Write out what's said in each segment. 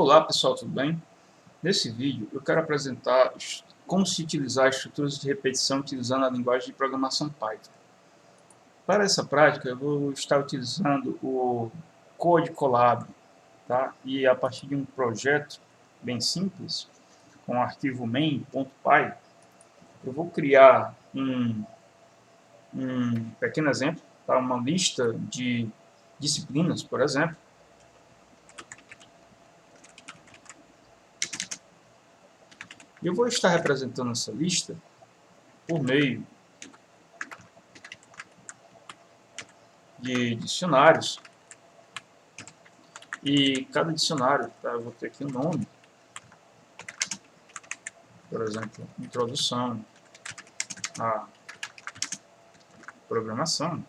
Olá pessoal, tudo bem? Nesse vídeo eu quero apresentar como se utilizar estruturas de repetição utilizando a linguagem de programação Python. Para essa prática eu vou estar utilizando o Code Colab, tá? E a partir de um projeto bem simples, com o arquivo main.py, eu vou criar um pequeno exemplo, tá? Uma lista de disciplinas, por exemplo. Eu vou estar representando essa lista por meio de dicionários, e cada dicionário, tá, eu vou ter aqui um nome, por exemplo, introdução à programação.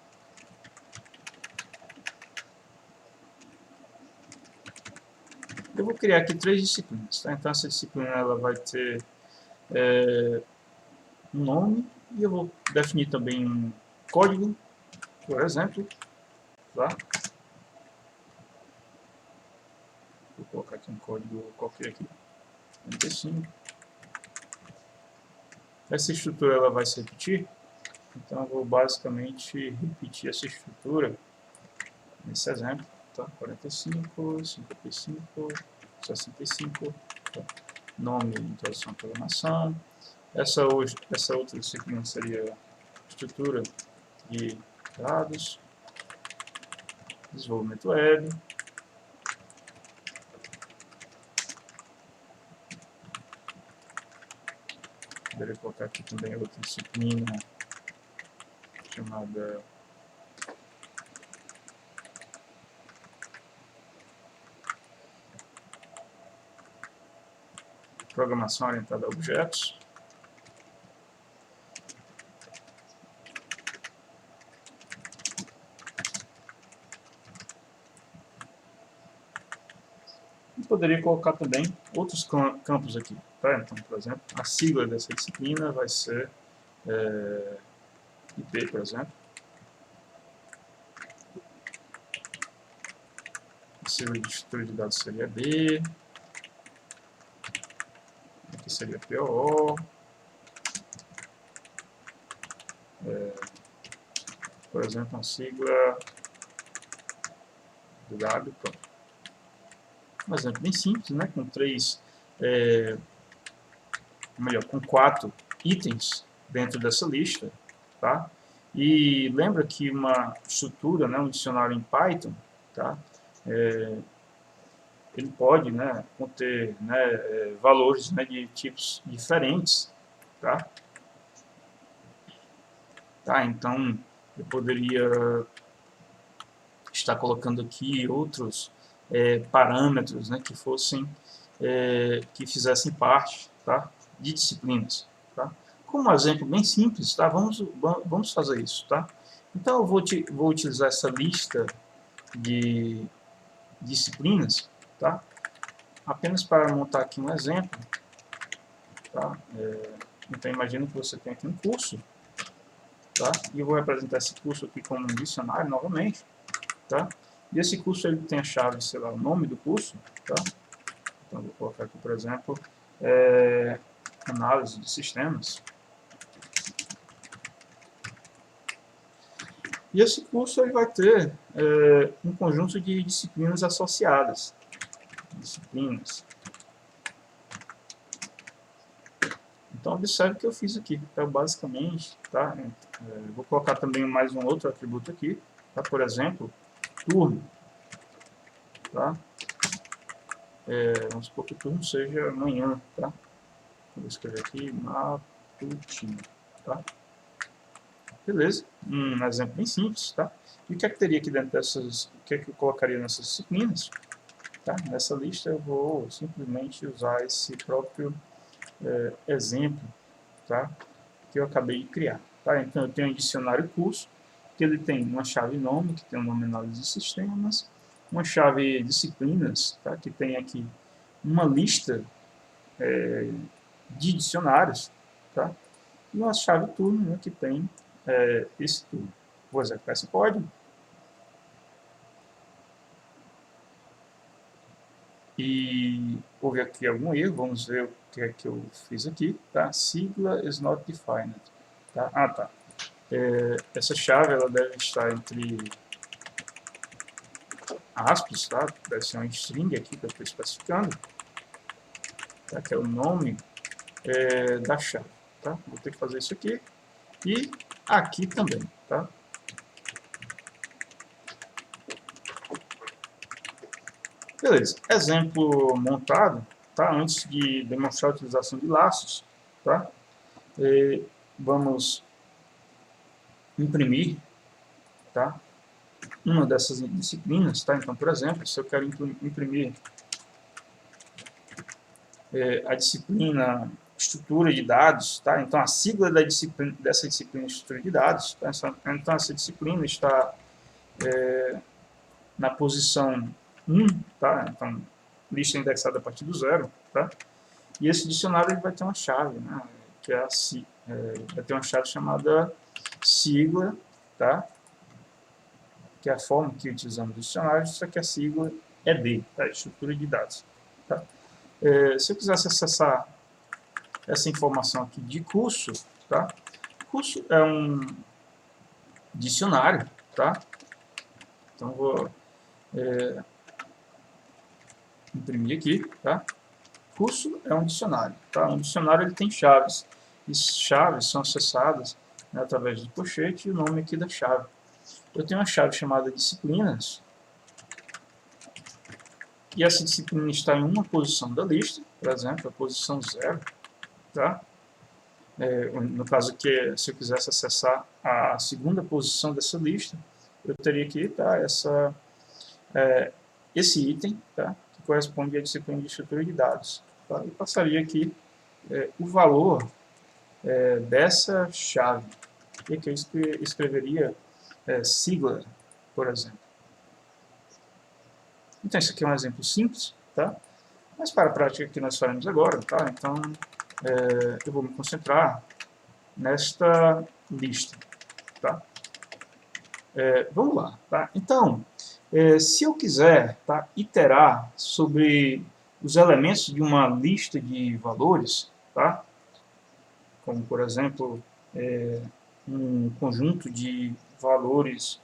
Eu vou criar aqui 3 disciplinas, tá? Então essa disciplina ela vai ter um nome, e eu vou definir também um código, por exemplo, tá? Vou colocar aqui um código qualquer aqui, 35. Essa estrutura ela vai se repetir, então eu vou basicamente repetir essa estrutura nesse exemplo, tá? 45, 55, 65, tá? Nome, introdução à programação. Essa outra disciplina seria estrutura de dados, desenvolvimento web. Poderia colocar aqui também outra disciplina chamada programação orientada a objetos. E poderia colocar também outros campos aqui, tá? Então, por exemplo, a sigla dessa disciplina vai ser IP, por exemplo. A sigla de estrutura de dados seria B. Aqui seria POO. Por exemplo, a sigla do W. Um exemplo bem simples, né? Com com 4 itens dentro dessa lista, tá? E lembra que uma estrutura, né, um dicionário em Python, tá? Ele pode, né, conter, né, valores, né, de tipos diferentes, tá? Então eu poderia estar colocando aqui outros parâmetros, né, que fizessem parte, tá, de disciplinas, tá? Como um exemplo bem simples, tá? Vamos fazer isso, tá? Então eu vou utilizar essa lista de disciplinas, tá? Apenas para montar aqui um exemplo, tá? Então imagina que você tem aqui um curso, tá? E eu vou representar esse curso aqui como um dicionário novamente, tá? E esse curso ele tem a chave, sei lá, o nome do curso, tá? Então vou colocar aqui, por exemplo, análise de sistemas. E esse curso ele vai ter um conjunto de disciplinas associadas. Então observe o que eu fiz aqui. Então basicamente, tá? Vou colocar também mais um outro atributo aqui, tá? Por exemplo, turno, tá? Vamos supor que o turno seja amanhã, tá? Vou escrever aqui matutino, tá? Beleza, um exemplo bem simples, tá? E o que é que teria aqui dentro dessas, o que é que eu colocaria nessas disciplinas? Tá? Nessa lista eu vou simplesmente usar esse próprio exemplo, tá? Que eu acabei de criar, tá? Então eu tenho um dicionário curso, que ele tem uma chave nome, que tem o nome análise de sistemas, uma chave disciplinas, tá? Que tem aqui uma lista de dicionários, tá? E uma chave turno, né, que tem esse turno. Vou executar esse código. e houve aqui algum erro. Vamos ver o que é que eu fiz aqui, tá? Sigla is not defined, tá? Ah, tá. Essa chave ela deve estar entre aspas, tá? Deve ser uma string aqui que eu estou especificando, tá? Que é o nome da chave, tá? Vou ter que fazer isso aqui e aqui também, tá? Beleza, exemplo montado, tá? Antes de demonstrar a utilização de laços, tá? Vamos imprimir, tá? Uma dessas disciplinas, tá? Então, por exemplo, se eu quero imprimir a disciplina estrutura de dados, tá? Então a sigla dessa disciplina estrutura de dados, tá? Então essa disciplina está na posição 1, tá? Então lista indexada a partir do 0, tá? E esse dicionário ele vai ter uma chave, né? Que é vai ter uma chave chamada sigla, tá? Que é a forma que utilizamos o dicionário, só que a sigla é D, tá? Estrutura de dados, tá? Se eu quisesse acessar essa informação aqui de curso, tá? Curso é um dicionário, tá? Então vou imprimir aqui, tá? Curso é um dicionário, tá? Um dicionário ele tem chaves, e chaves são acessadas, né, através do pochete e o nome aqui da chave. Eu tenho uma chave chamada disciplinas, e essa disciplina está em uma posição da lista, por exemplo, a posição 0, tá? No caso aqui, se eu quisesse acessar a segunda posição dessa lista, eu teria que tá, esse item, tá, que corresponde à disciplina de estrutura de dados. Tá, e passaria aqui o valor dessa chave. E aqui eu escreveria sigla, por exemplo. Então, isso aqui é um exemplo simples, tá? Mas para a prática que nós faremos agora, tá? Então, eu vou me concentrar nesta lista, tá? Vamos lá, tá? Então, se eu quiser, tá, iterar sobre os elementos de uma lista de valores, tá? Como, por exemplo, um conjunto de valores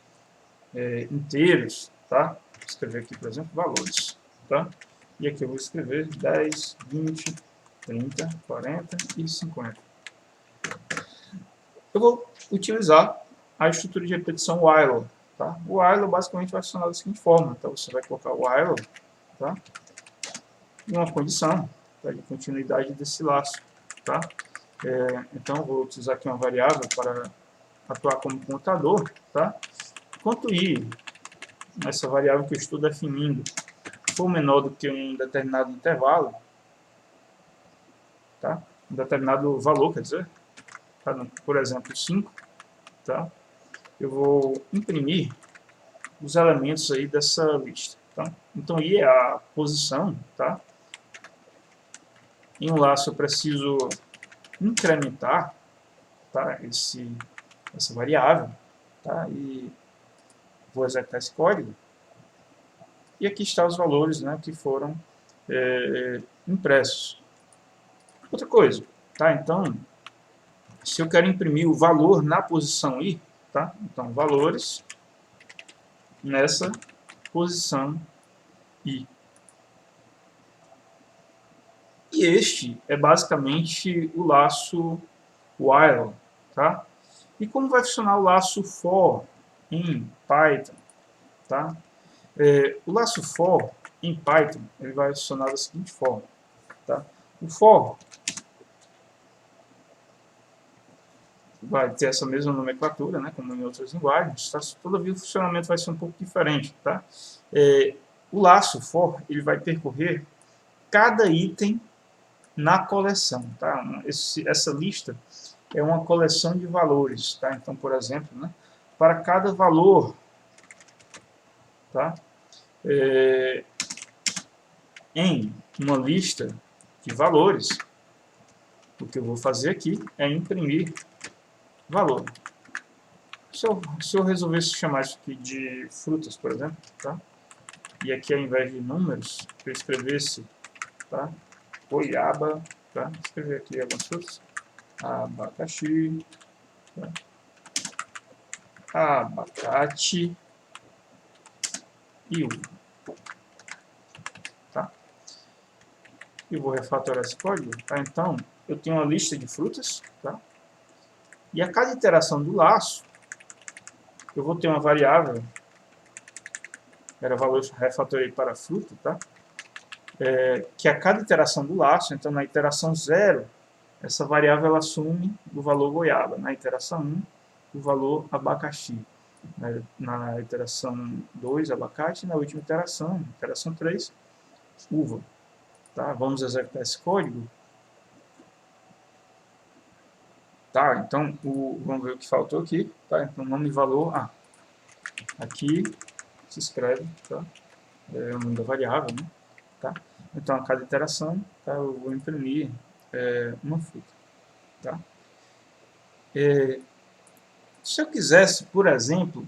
inteiros, tá? Vou escrever aqui, por exemplo, valores, tá? E aqui eu vou escrever 10, 20, 30, 40 e 50. Eu vou utilizar a estrutura de repetição while, tá? O while basicamente vai funcionar da seguinte forma. Então você vai colocar o while, tá? E uma condição, tá? De continuidade desse laço, tá? Então eu vou utilizar aqui uma variável para atuar como contador, tá? Enquanto i, essa variável que eu estou definindo, for menor do que um determinado intervalo, tá? Um determinado valor, quer dizer, tá? Por exemplo, 5, tá? Eu vou imprimir os elementos aí dessa lista, tá? Então, i é a posição, tá? Em um laço eu preciso incrementar, tá? Essa variável, tá? E vou executar esse código. E aqui estão os valores, né, que foram impressos. Outra coisa, tá? Então, se eu quero imprimir o valor na posição i, tá? Então, valores nessa posição i. E este é basicamente o laço while, tá? E como vai funcionar o laço for em Python, tá? O laço for em Python ele vai funcionar da seguinte forma, tá? O for vai ter essa mesma nomenclatura, né, como em outras linguagens, tá? Todavia o funcionamento vai ser um pouco diferente, tá? O laço for ele vai percorrer cada item na coleção, tá? Essa lista é uma coleção de valores, tá? Então, por exemplo, né, para cada valor, tá? Em uma lista de valores, o que eu vou fazer aqui é imprimir valor. Se eu resolvesse chamar isso aqui de frutas, por exemplo, tá? e aqui ao invés de números, eu escrevesse, tá? Goiaba, tá? Vou escrever aqui algumas coisas. Abacaxi, tá? Abacate e uva, tá? Eu vou refatorar esse código, tá? Então, eu tenho uma lista de frutas, tá? E a cada iteração do laço, eu vou ter uma variável, era valor refatorei para fruta, tá? Que a cada iteração do laço, então na iteração 0, essa variável ela assume o valor goiaba, na iteração 1, o valor abacaxi, na iteração 2, abacate, e na última iteração 3, uva. Tá? Vamos executar esse código. Tá, então, vamos ver o que faltou aqui. Tá? Então, nome e valor, aqui se escreve, tá? É o nome da variável, né? Tá? Então, a cada iteração, tá, eu vou imprimir uma fruta. Tá? Se eu quisesse, por exemplo,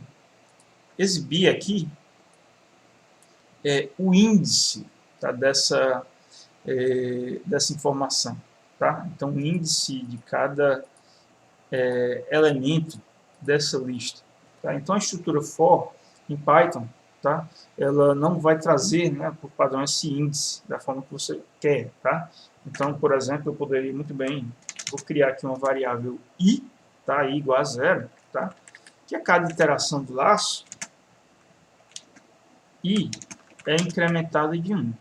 exibir aqui o índice, tá, dessa informação. Tá? Então, o índice de cada elemento dessa lista. Tá? Então, a estrutura for em Python, tá? Ela não vai trazer, né, por padrão, esse índice da forma que você quer. Tá? Então, por exemplo, eu poderia muito bem, vou criar aqui uma variável i, tá? I igual a 0, tá? Que a cada iteração do laço, i é incrementada de 1.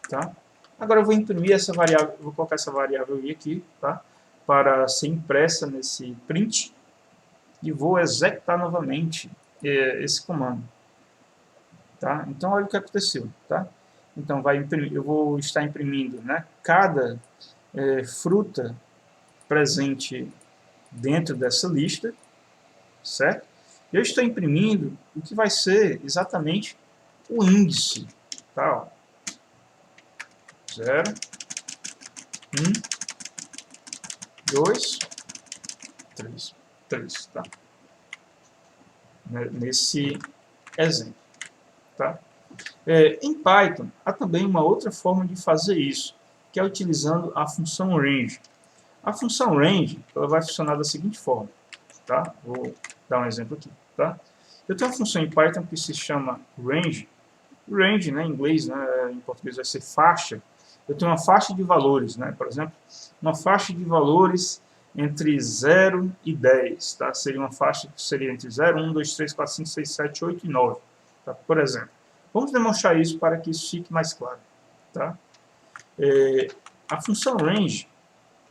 Tá? Agora eu vou imprimir essa variável, vou colocar essa variável i aqui, tá? Para ser impressa nesse print, e vou executar novamente esse comando. Tá? Então, olha o que aconteceu. Tá? Então, vai imprimir, eu vou estar imprimindo, né, cada fruta presente dentro dessa lista, certo? Eu estou imprimindo o que vai ser exatamente o índice. Tá? 0, 1, 2, 3, tá? Nesse exemplo, tá? Em Python, há também uma outra forma de fazer isso, que é utilizando a função range. A função range ela vai funcionar da seguinte forma, tá? Vou dar um exemplo aqui, tá? Eu tenho uma função em Python que se chama range. Range, né, em inglês, né, em português vai ser faixa. Eu tenho uma faixa de valores, né? Por exemplo, uma faixa de valores entre 0 e 10, tá? Seria uma faixa que seria entre 0, 1, 2, 3, 4, 5, 6, 7, 8 e 9, tá? Por exemplo. Vamos demonstrar isso para que isso fique mais claro, tá? A função range,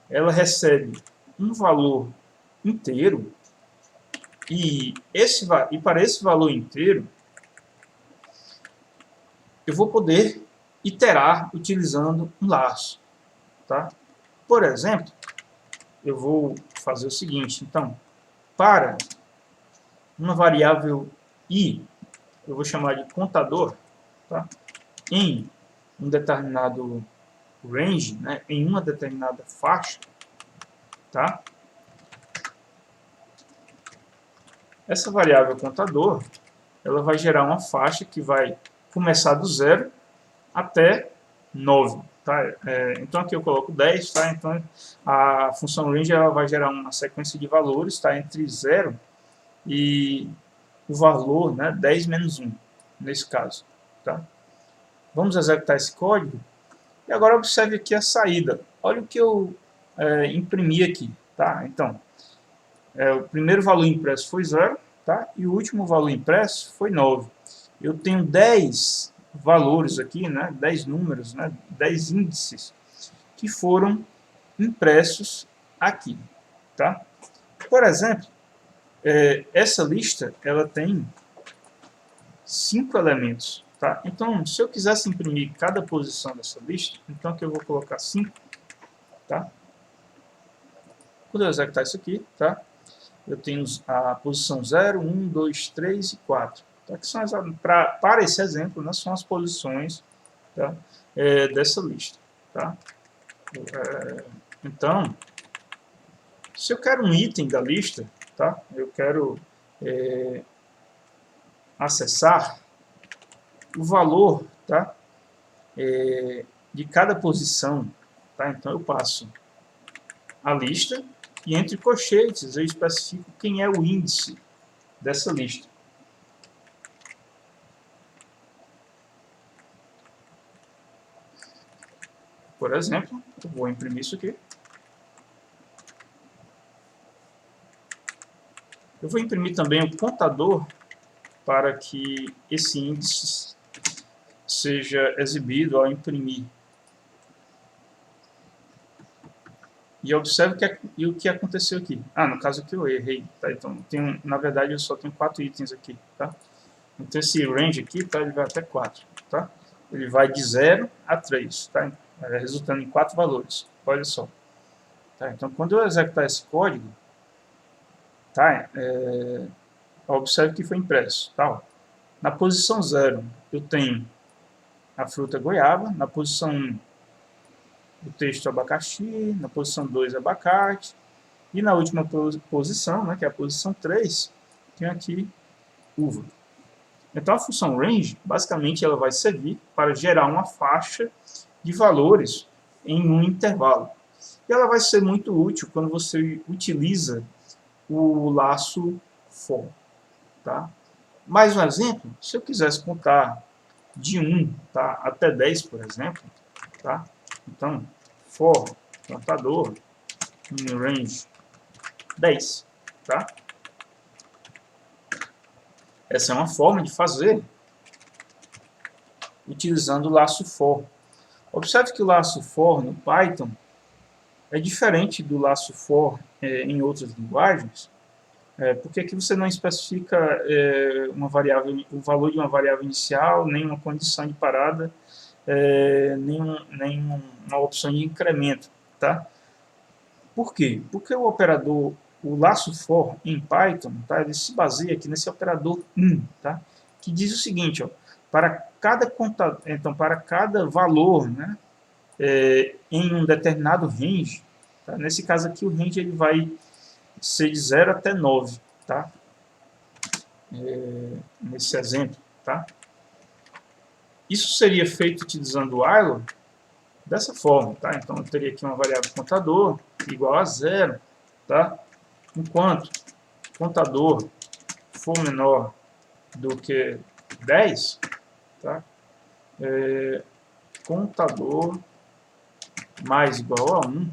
ela recebe um valor inteiro e para esse valor inteiro, eu vou poder iterar utilizando um laço, tá? Por exemplo, eu vou fazer o seguinte, então, para uma variável i, eu vou chamar de contador, tá? Em um determinado range, né, em uma determinada faixa, tá? Essa variável contador, ela vai gerar uma faixa que vai começar do 0 até 9. Tá? Então aqui eu coloco 10, tá? Então a função range ela vai gerar uma sequência de valores, tá? Entre 0 e o valor, né, 10 menos 1, nesse caso. Tá? Vamos executar esse código. E agora observe aqui a saída. Olha o que eu imprimi aqui. Tá? Então, o primeiro valor impresso foi 0, tá? E o último valor impresso foi 9. Eu tenho 10 valores aqui, né? 10 números, né? 10 índices que foram impressos aqui. Tá? Por exemplo, essa lista ela tem 5 elementos. Tá? Então, se eu quisesse imprimir cada posição dessa lista, então aqui eu vou colocar 5. Tá? Quando eu executar isso aqui, tá? Eu tenho a posição 0, 1, 2, 3 e 4. Tá? Que são para esse exemplo, né, são as posições, tá? Dessa lista. Tá? Então, se eu quero um item da lista, tá? Eu quero acessar, o valor, tá? De cada posição, tá? Então eu passo a lista e entre colchetes eu especifico quem é o índice dessa lista. Por exemplo, eu vou imprimir isso aqui. Eu vou imprimir também o contador para que esse índice seja exibido ao imprimir. E observe o que aconteceu aqui. No caso aqui eu errei, tá? Então, na verdade, eu só tenho 4 itens aqui, tá? Então, esse range aqui, tá? Ele vai até 4, tá? Ele vai de 0 a 3, tá? Resultando em 4 valores. Olha só. Tá? Então, quando eu executar esse código, tá? Observe que foi impresso, tá? Na posição 0, eu tenho a fruta goiaba. Na posição 1, o texto abacaxi. Na posição 2, abacate. E na última posição, né, que é a posição 3, tem aqui uva. Então a função range, basicamente, ela vai servir para gerar uma faixa de valores em um intervalo. E ela vai ser muito útil quando você utiliza o laço for. Tá? Mais um exemplo, se eu quisesse contar de 1, tá, até 10, por exemplo, tá? Então, for contador em range 10, tá? Essa é uma forma de fazer utilizando o laço for. Observe que o laço for no Python é diferente do laço for em outras linguagens, porque aqui você não especifica uma variável, o valor de uma variável inicial, nem uma condição de parada, nem uma opção de incremento, tá? Por quê? Porque o operador, o laço for em Python, tá? Ele se baseia aqui nesse operador in, tá? Que diz o seguinte, ó, para cada valor, né, em um determinado range, tá? Nesse caso aqui o range ele vai ser de 0 até 9, tá? Nesse exemplo, tá? Isso seria feito utilizando o while dessa forma, tá? Então eu teria aqui uma variável contador igual a 0, tá? Enquanto contador for menor do que 10, tá? Contador mais igual a 1,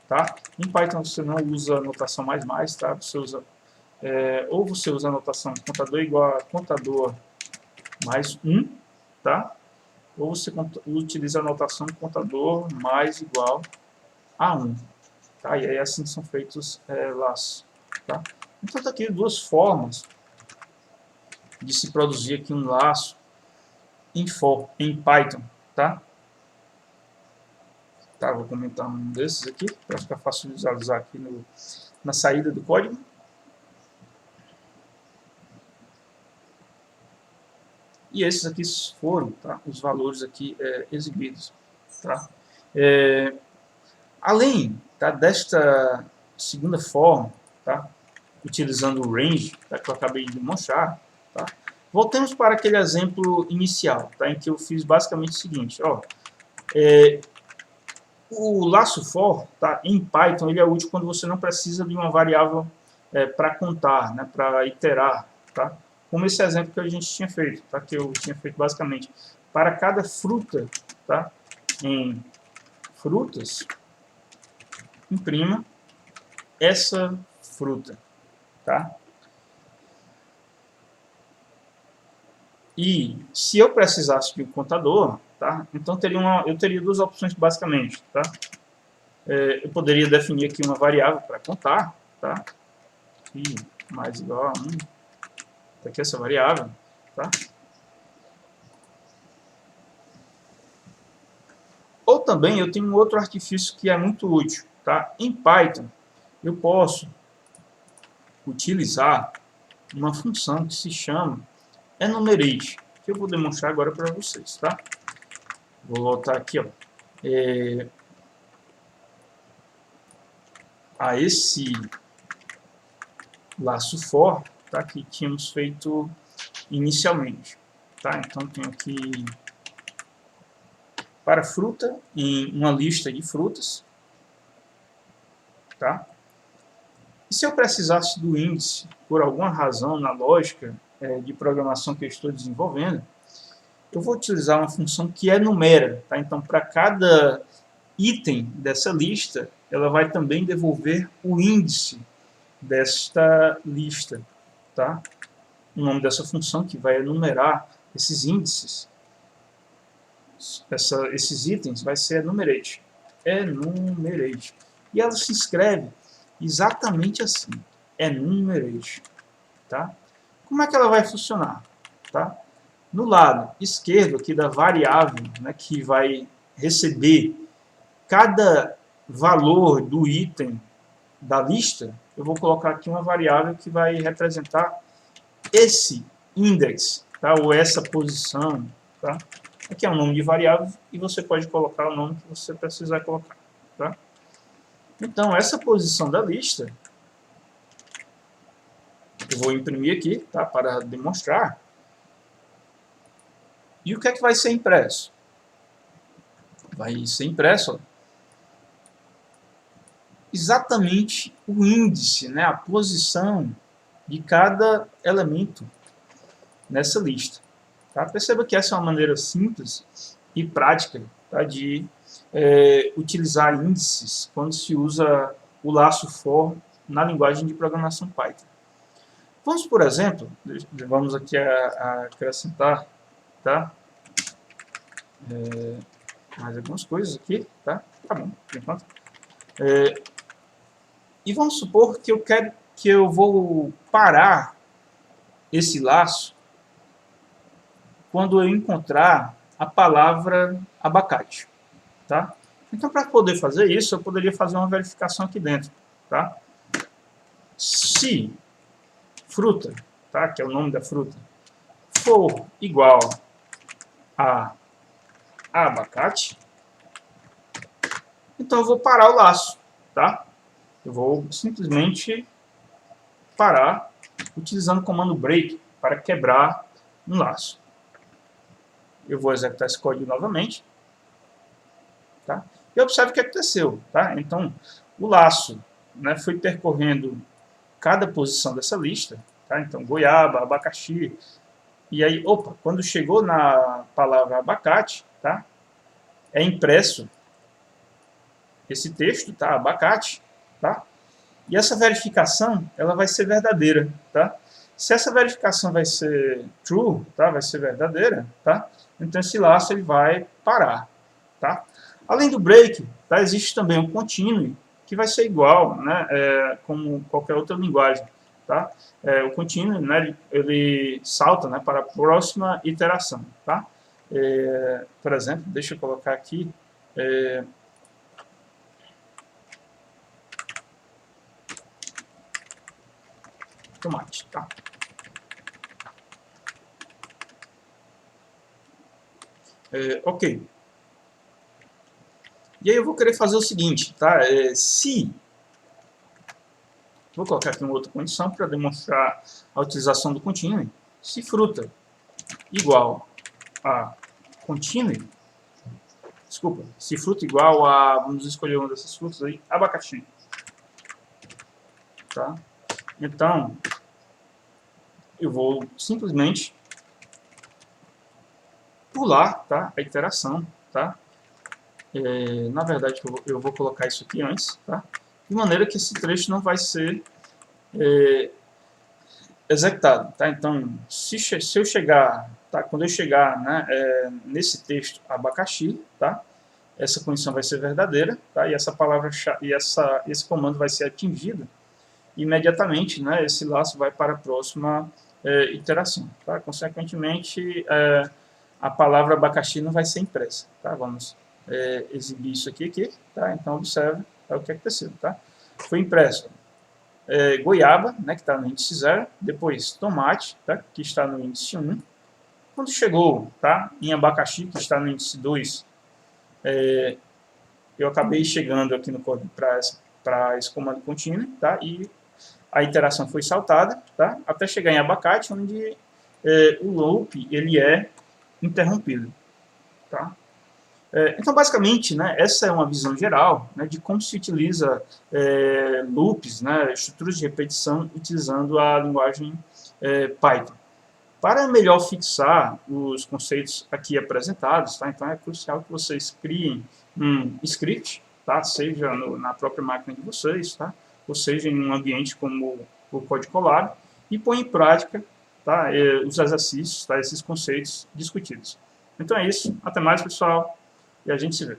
tá? Em Python você não usa a notação mais, tá? Você usa, ou você usa a notação contador igual a contador mais 1, tá? Ou você utiliza a notação contador mais igual a 1. Tá? E aí assim são feitos laços. Tá? Então tá aqui duas formas de se produzir aqui um laço em Python. Tá? Vou comentar um desses aqui, para ficar fácil de visualizar aqui na saída do código. E esses aqui foram, tá, os valores aqui exibidos. Tá? Além, tá, desta segunda forma, tá, utilizando o range, tá, que eu acabei de mostrar, tá, voltemos para aquele exemplo inicial, tá, em que eu fiz basicamente o seguinte. Ó, o laço for, tá, em Python, ele é útil quando você não precisa de uma variável para contar, né, para iterar, tá? Como esse exemplo que a gente tinha feito, tá? Que eu tinha feito basicamente para cada fruta, tá? Em frutas, imprima essa fruta, tá? E se eu precisasse de um contador, tá? Então eu teria duas opções basicamente, tá? Eu poderia definir aqui uma variável para contar, tá? E mais igual a 1, tá aqui essa variável, tá? Ou também eu tenho um outro artifício que é muito útil, tá? Em Python eu posso utilizar uma função que se chama enumerate, que eu vou demonstrar agora para vocês, tá? Vou voltar aqui, ó, a esse laço for, tá? Que tínhamos feito inicialmente. tá? Então tenho aqui para fruta em uma lista de frutas, tá? E se eu precisasse do índice por alguma razão na lógica de programação que eu estou desenvolvendo, eu vou utilizar uma função que enumera, tá? Então para cada item dessa lista, ela vai também devolver o índice desta lista, tá? O nome dessa função que vai enumerar esses índices, esses itens, vai ser enumerate. Enumerate. E ela se escreve exatamente assim, enumerate, tá? Como é que ela vai funcionar, tá? No lado esquerdo aqui da variável, né, que vai receber cada valor do item da lista, eu vou colocar aqui uma variável que vai representar esse index, tá? Ou essa posição, tá? Aqui é um nome de variável e você pode colocar o nome que você precisar colocar, tá? Então, essa posição da lista, eu vou imprimir aqui, tá? Para demonstrar. E o que é que vai ser impresso? Vai ser impresso, ó, exatamente o índice, né? A posição de cada elemento nessa lista. Tá? Perceba que essa é uma maneira simples e prática, tá, de utilizar índices quando se usa o laço for na linguagem de programação Python. Vamos, por exemplo, vamos aqui a acrescentar, tá, mais algumas coisas aqui, tá bom, por enquanto. E vamos supor que eu vou parar esse laço quando eu encontrar a palavra abacate, tá? Então, para poder fazer isso, eu poderia fazer uma verificação aqui dentro, tá? Se fruta, tá? Que é o nome da fruta, for igual a abacate, então eu vou parar o laço, tá? Eu vou simplesmente parar utilizando o comando break para quebrar um laço. Eu vou executar esse código novamente, tá? E observe o que aconteceu, tá? Então, o laço, né, foi percorrendo cada posição dessa lista, tá? Então, goiaba, abacaxi, e aí, opa, quando chegou na palavra abacate, tá? É impresso esse texto, tá? Abacate, tá? E essa verificação, ela vai ser verdadeira, tá? Se essa verificação vai ser true, tá? Vai ser verdadeira, tá? Então esse laço ele vai parar, tá? Além do break, tá? Existe também o continue, que vai ser igual, né? Como qualquer outra linguagem, tá? O continue, né? Ele salta, né? Para a próxima iteração, tá? Por exemplo, deixa eu colocar aqui. Tomate, tá? Ok. E aí eu vou querer fazer o seguinte, tá? Vou colocar aqui uma outra condição para demonstrar a utilização do continue. Se fruta igual a continue, desculpa, se fruta igual a, vamos escolher uma dessas frutas aí, abacaxi, tá? Então, eu vou simplesmente pular, tá, a iteração, tá? Na verdade, eu vou colocar isso aqui antes, tá? De maneira que esse trecho não vai ser executado, tá? Então, se eu chegar, tá? Quando eu chegar, né, nesse texto abacaxi, tá? Essa condição vai ser verdadeira, tá? E essa palavra e esse comando vai ser atingido imediatamente, né? Esse laço vai para a próxima iteração, tá? Consequentemente, a palavra abacaxi não vai ser impressa, tá? Vamos exibir isso aqui, tá? Então observe, tá, o que aconteceu, tá? Foi impresso goiaba, né, que está no índice 0, depois tomate, tá, que está no índice 1. Quando chegou, tá, em abacaxi, que está no índice 2, eu acabei chegando aqui no código para esse comando continue, tá, e a iteração foi saltada, tá, até chegar em abacate, onde o loop ele é interrompido. Tá? Então, basicamente, né, essa é uma visão geral, né, de como se utiliza loops, né, estruturas de repetição, utilizando a linguagem Python. Para melhor fixar os conceitos aqui apresentados, tá? Então é crucial que vocês criem um script, tá? Seja na própria máquina de vocês, tá? Ou seja em um ambiente como o Code Colab, e põe em prática, tá? Os exercícios, tá? Esses conceitos discutidos. Então é isso. Até mais, pessoal. E a gente se vê.